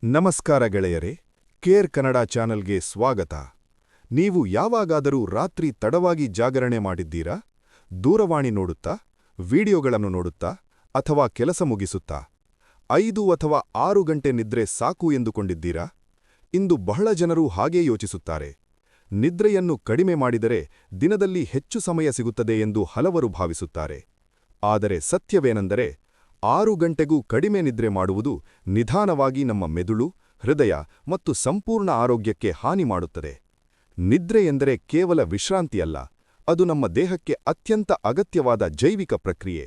ನಮಸ್ಕಾರ ಗೆಳೆಯರೇ, ಕೇರ್ ಕನ್ನಡ ಚಾನೆಲ್ಗೆ ಸ್ವಾಗತ. ನೀವು ಯಾವಾಗಾದರೂ ರಾತ್ರಿ ತಡವಾಗಿ ಜಾಗರಣೆ ಮಾಡಿದ್ದೀರಾ? ದೂರವಾಣಿ ನೋಡುತ್ತಾ, ವಿಡಿಯೋಗಳನ್ನು ನೋಡುತ್ತಾ, ಅಥವಾ ಕೆಲಸ ಮುಗಿಸುತ್ತಾ 5 ಅಥವಾ 6 ಗಂಟೆ ನಿದ್ರೆ ಸಾಕು ಎಂದುಕೊಂಡಿದ್ದೀರಾ? ಇಂದು ಬಹಳ ಜನರು ಹಾಗೇ ಯೋಚಿಸುತ್ತಾರೆ. ನಿದ್ರೆಯನ್ನು ಕಡಿಮೆ ಮಾಡಿದರೆ ದಿನದಲ್ಲಿ ಹೆಚ್ಚು ಸಮಯ ಸಿಗುತ್ತದೆ ಎಂದು ಹಲವರು ಭಾವಿಸುತ್ತಾರೆ. ಆದರೆ ಸತ್ಯವೇನೆಂದರೆ 6 ಗಂಟೆಗೂ ಕಡಿಮೆ ನಿದ್ರೆ ಮಾಡುವುದು ನಿಧಾನವಾಗಿ ನಮ್ಮ ಮೆದುಳು, ಹೃದಯ ಮತ್ತು ಸಂಪೂರ್ಣ ಆರೋಗ್ಯಕ್ಕೆ ಹಾನಿ ಮಾಡುತ್ತದೆ. ನಿದ್ರೆ ಎಂದರೆ ಕೇವಲ ವಿಶ್ರಾಂತಿಯಲ್ಲ, ಅದು ನಮ್ಮ ದೇಹಕ್ಕೆ ಅತ್ಯಂತ ಅಗತ್ಯವಾದ ಜೈವಿಕ ಪ್ರಕ್ರಿಯೆ.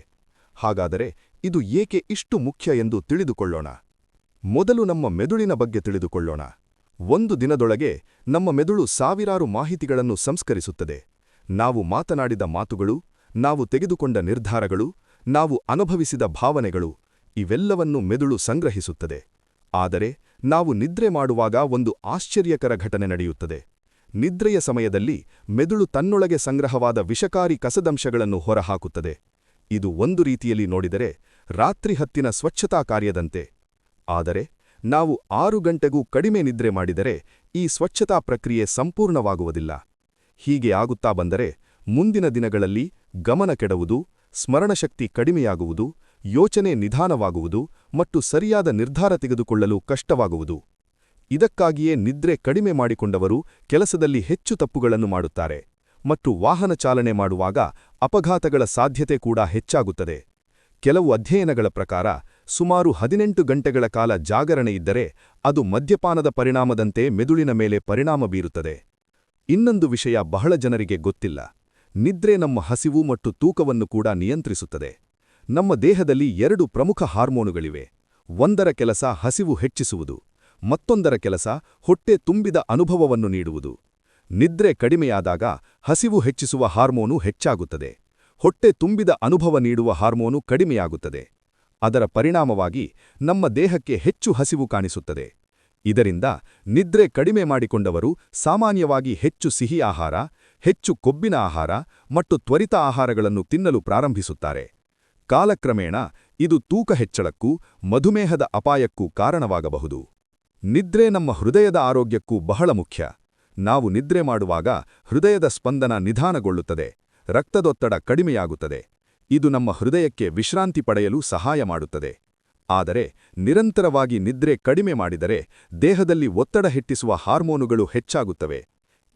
ಹಾಗಾದರೆ ಇದು ಏಕೆ ಇಷ್ಟು ಮುಖ್ಯ ಎಂದು ತಿಳಿದುಕೊಳ್ಳೋಣ. ಮೊದಲು ನಮ್ಮ ಮೆದುಳಿನ ಬಗ್ಗೆ ತಿಳಿದುಕೊಳ್ಳೋಣ. ಒಂದು ದಿನದೊಳಗೆ ನಮ್ಮ ಮೆದುಳು ಸಾವಿರಾರು ಮಾಹಿತಿಗಳನ್ನು ಸಂಸ್ಕರಿಸುತ್ತದೆ. ನಾವು ಮಾತನಾಡಿದ ಮಾತುಗಳು, ನಾವು ತೆಗೆದುಕೊಂಡ ನಿರ್ಧಾರಗಳು, ನಾವು ಅನುಭವಿಸಿದ ಭಾವನೆಗಳು ಇವೆಲ್ಲವನ್ನೂ ಮೆದುಳು ಸಂಗ್ರಹಿಸುತ್ತದೆ. ಆದರೆ ನಾವು ನಿದ್ರೆ ಮಾಡುವಾಗ ಒಂದು ಆಶ್ಚರ್ಯಕರ ಘಟನೆ ನಡೆಯುತ್ತದೆ. ನಿದ್ರೆಯ ಸಮಯದಲ್ಲಿ ಮೆದುಳು ತನ್ನೊಳಗೆ ಸಂಗ್ರಹವಾದ ವಿಷಕಾರಿ ಕಸದಂಶಗಳನ್ನು ಹೊರಹಾಕುತ್ತದೆ. ಇದು ಒಂದು ರೀತಿಯಲ್ಲಿ ನೋಡಿದರೆ ರಾತ್ರಿ ಹೊತ್ತಿನ ಸ್ವಚ್ಛತಾ ಕಾರ್ಯದಂತೆ. ಆದರೆ ನಾವು 6 ಗಂಟೆಗೂ ಕಡಿಮೆ ನಿದ್ರೆ ಮಾಡಿದರೆ ಈ ಸ್ವಚ್ಛತಾ ಪ್ರಕ್ರಿಯೆ ಸಂಪೂರ್ಣವಾಗುವುದಿಲ್ಲ. ಹೀಗೆ ಆಗುತ್ತಾ ಬಂದರೆ ಮುಂದಿನ ದಿನಗಳಲ್ಲಿ ಗಮನ ಕೆಡುವುದು, ಸ್ಮರಣಶಕ್ತಿ ಕಡಿಮೆಯಾಗುವುದು, ಯೋಚನೆ ನಿಧಾನವಾಗುವುದು ಮತ್ತು ಸರಿಯಾದ ನಿರ್ಧಾರ ತೆಗೆದುಕೊಳ್ಳಲು ಕಷ್ಟವಾಗುವುದು. ಇದಕ್ಕಾಗಿಯೇ ನಿದ್ರೆ ಕಡಿಮೆ ಮಾಡಿಕೊಂಡವರು ಕೆಲಸದಲ್ಲಿ ಹೆಚ್ಚು ತಪ್ಪುಗಳನ್ನು ಮಾಡುತ್ತಾರೆ ಮತ್ತು ವಾಹನ ಚಾಲನೆ ಮಾಡುವಾಗ ಅಪಘಾತಗಳ ಸಾಧ್ಯತೆ ಕೂಡ ಹೆಚ್ಚಾಗುತ್ತದೆ. ಕೆಲವು ಅಧ್ಯಯನಗಳ ಪ್ರಕಾರ ಸುಮಾರು 18 ಗಂಟೆಗಳ ಕಾಲ ಜಾಗರಣೆ ಇದ್ದರೆ ಅದು ಮದ್ಯಪಾನದ ಪರಿಣಾಮದಂತೆ ಮೆದುಳಿನ ಮೇಲೆ ಪರಿಣಾಮ ಬೀರುತ್ತದೆ. ಇನ್ನೊಂದು ವಿಷಯ ಬಹಳ ಜನರಿಗೆ ಗೊತ್ತಿಲ್ಲ. ನಿದ್ರೆ ನಮ್ಮ ಹಸಿವು ಮತ್ತು ತೂಕವನ್ನು ಕೂಡ ನಿಯಂತ್ರಿಸುತ್ತದೆ. ನಮ್ಮ ದೇಹದಲ್ಲಿ 2 ಪ್ರಮುಖ ಹಾರ್ಮೋನುಗಳಿವೆ. ಒಂದರ ಕೆಲಸ ಹಸಿವು ಹೆಚ್ಚಿಸುವುದು, ಮತ್ತೊಂದರ ಕೆಲಸ ಹೊಟ್ಟೆ ತುಂಬಿದ ಅನುಭವವನ್ನು ನೀಡುವುದು. ನಿದ್ರೆ ಕಡಿಮೆಯಾದಾಗ ಹಸಿವು ಹೆಚ್ಚಿಸುವ ಹಾರ್ಮೋನು ಹೆಚ್ಚಾಗುತ್ತದೆ, ಹೊಟ್ಟೆ ತುಂಬಿದ ಅನುಭವ ನೀಡುವ ಹಾರ್ಮೋನು ಕಡಿಮೆಯಾಗುತ್ತದೆ. ಅದರ ಪರಿಣಾಮವಾಗಿ ನಮ್ಮ ದೇಹಕ್ಕೆ ಹೆಚ್ಚು ಹಸಿವು ಕಾಣಿಸುತ್ತದೆ. ಇದರಿಂದ ನಿದ್ರೆ ಕಡಿಮೆ ಮಾಡಿಕೊಂಡವರು ಸಾಮಾನ್ಯವಾಗಿ ಹೆಚ್ಚು ಸಿಹಿ ಆಹಾರ, ಹೆಚ್ಚು ಕೊಬ್ಬಿನ ಆಹಾರ ಮತ್ತು ತ್ವರಿತ ಆಹಾರಗಳನ್ನು ತಿನ್ನಲು ಪ್ರಾರಂಭಿಸುತ್ತಾರೆ. ಕಾಲಕ್ರಮೇಣ ಇದು ತೂಕ ಹೆಚ್ಚಳಕ್ಕೂ ಮಧುಮೇಹದ ಅಪಾಯಕ್ಕೂ ಕಾರಣವಾಗಬಹುದು. ನಿದ್ರೆ ನಮ್ಮ ಹೃದಯದ ಆರೋಗ್ಯಕ್ಕೂ ಬಹಳ ಮುಖ್ಯ. ನಾವು ನಿದ್ರೆ ಮಾಡುವಾಗ ಹೃದಯದ ಸ್ಪಂದನ ನಿಧಾನಗೊಳ್ಳುತ್ತದೆ, ರಕ್ತದೊತ್ತಡ ಕಡಿಮೆಯಾಗುತ್ತದೆ. ಇದು ನಮ್ಮ ಹೃದಯಕ್ಕೆ ವಿಶ್ರಾಂತಿ ಪಡೆಯಲು ಸಹಾಯ ಮಾಡುತ್ತದೆ. ಆದರೆ ನಿರಂತರವಾಗಿ ನಿದ್ರೆ ಕಡಿಮೆ ಮಾಡಿದರೆ ದೇಹದಲ್ಲಿ ಒತ್ತಡ ಹೆಚ್ಚಿಸುವ ಹಾರ್ಮೋನುಗಳು ಹೆಚ್ಚಾಗುತ್ತವೆ.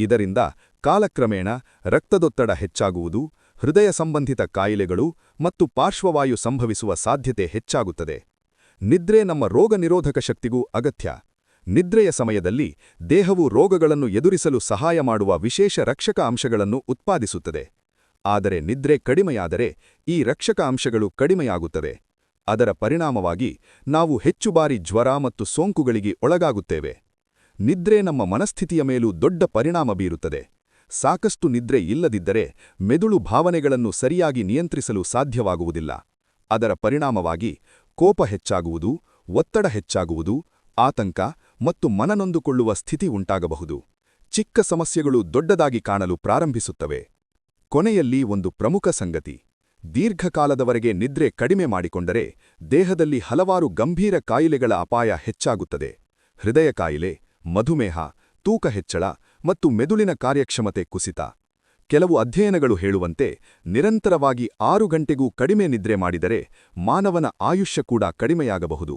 ಇದರಿಂದ ಕಾಲಕ್ರಮೇಣ ರಕ್ತದೊತ್ತಡ ಹೆಚ್ಚಾಗುವುದು, ಹೃದಯ ಸಂಬಂಧಿತ ಕಾಯಿಲೆಗಳು ಮತ್ತು ಪಾರ್ಶ್ವವಾಯು ಸಂಭವಿಸುವ ಸಾಧ್ಯತೆ ಹೆಚ್ಚಾಗುತ್ತದೆ. ನಿದ್ರೆ ನಮ್ಮ ರೋಗ ನಿರೋಧಕ ಶಕ್ತಿಗೂ ಅಗತ್ಯ. ನಿದ್ರೆಯ ಸಮಯದಲ್ಲಿ ದೇಹವು ರೋಗಗಳನ್ನು ಎದುರಿಸಲು ಸಹಾಯ ಮಾಡುವ ವಿಶೇಷ ರಕ್ಷಕ ಅಂಶಗಳನ್ನು ಉತ್ಪಾದಿಸುತ್ತದೆ. ಆದರೆ ನಿದ್ರೆ ಕಡಿಮೆಯಾದರೆ ಈ ರಕ್ಷಕ ಅಂಶಗಳು ಕಡಿಮೆಯಾಗುತ್ತವೆ. ಅದರ ಪರಿಣಾಮವಾಗಿ ನಾವು ಹೆಚ್ಚು ಬಾರಿ ಜ್ವರ ಮತ್ತು ಸೋಂಕುಗಳಿಗೆ ಒಳಗಾಗುತ್ತೇವೆ. ನಿದ್ರೆ ನಮ್ಮ ಮನಸ್ಥಿತಿಯ ಮೇಲೂ ದೊಡ್ಡ ಪರಿಣಾಮ ಬೀರುತ್ತದೆ. ಸಾಕಷ್ಟು ನಿದ್ರೆ ಇಲ್ಲದಿದ್ದರೆ ಮೆದುಳು ಭಾವನೆಗಳನ್ನು ಸರಿಯಾಗಿ ನಿಯಂತ್ರಿಸಲು ಸಾಧ್ಯವಾಗುವುದಿಲ್ಲ. ಅದರ ಪರಿಣಾಮವಾಗಿ ಕೋಪ ಹೆಚ್ಚಾಗುವುದು, ಒತ್ತಡ ಹೆಚ್ಚಾಗುವುದು, ಆತಂಕ ಮತ್ತು ಮನನೊಂದುಕೊಳ್ಳುವ ಸ್ಥಿತಿ ಉಂಟಾಗಬಹುದು. ಚಿಕ್ಕ ಸಮಸ್ಯೆಗಳು ದೊಡ್ಡದಾಗಿ ಕಾಣಲು ಪ್ರಾರಂಭಿಸುತ್ತವೆ. ಕೊನೆಯಲ್ಲಿ ಒಂದು ಪ್ರಮುಖ ಸಂಗತಿ: ದೀರ್ಘಕಾಲದವರೆಗೆ ನಿದ್ರೆ ಕಡಿಮೆ ಮಾಡಿಕೊಂಡರೆ ದೇಹದಲ್ಲಿ ಹಲವಾರು ಗಂಭೀರ ಕಾಯಿಲೆಗಳ ಅಪಾಯ ಹೆಚ್ಚಾಗುತ್ತದೆ. ಹೃದಯ ಕಾಯಿಲೆ, ಮಧುಮೇಹ, ತೂಕ ಹೆಚ್ಚಳ ಮತ್ತು ಮೆದುಳಿನ ಕಾರ್ಯಕ್ಷಮತೆ ಕುಸಿತ. ಕೆಲವು ಅಧ್ಯಯನಗಳು ಹೇಳುವಂತೆ ನಿರಂತರವಾಗಿ 6 ಗಂಟೆಗೂ ಕಡಿಮೆ ನಿದ್ರೆ ಮಾಡಿದರೆ ಮಾನವನ ಆಯುಷ್ಯ ಕೂಡ ಕಡಿಮೆಯಾಗಬಹುದು.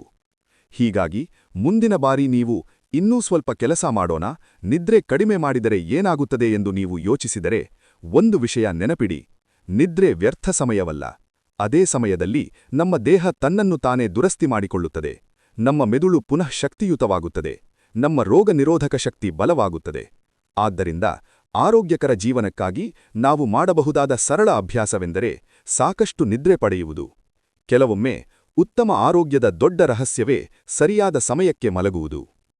ಹೀಗಾಗಿ ಮುಂದಿನ ಬಾರಿ ನೀವು ಇನ್ನೂ ಸ್ವಲ್ಪ ಕೆಲಸ ಮಾಡೋಣ, ನಿದ್ರೆ ಕಡಿಮೆ ಮಾಡಿದರೆ ಏನಾಗುತ್ತದೆ ಎಂದು ನೀವು ಯೋಚಿಸಿದರೆ ಒಂದು ವಿಷಯ ನೆನಪಿಡಿ: ನಿದ್ರೆ ವ್ಯರ್ಥ ಸಮಯವಲ್ಲ. ಅದೇ ಸಮಯದಲ್ಲಿ ನಮ್ಮ ದೇಹ ತನ್ನನ್ನು ತಾನೇ ದುರಸ್ತಿ ಮಾಡಿಕೊಳ್ಳುತ್ತದೆ. ನಮ್ಮ ಮೆದುಳು ಪುನಃ ಶಕ್ತಿಯುತವಾಗುತ್ತದೆ, ನಮ್ಮ ರೋಗ ನಿರೋಧಕ ಶಕ್ತಿ ಬಲವಾಗುತ್ತದೆ. ಆದ್ದರಿಂದ ಆರೋಗ್ಯಕರ ಜೀವನಕ್ಕಾಗಿ ನಾವು ಮಾಡಬಹುದಾದ ಸರಳ ಅಭ್ಯಾಸವೆಂದರೆ ಸಾಕಷ್ಟು ನಿದ್ರೆ ಪಡೆಯುವುದು. ಕೆಲವೊಮ್ಮೆ ಉತ್ತಮ ಆರೋಗ್ಯದ ದೊಡ್ಡ ರಹಸ್ಯವೇ ಸರಿಯಾದ ಸಮಯಕ್ಕೆ ಮಲಗುವುದು.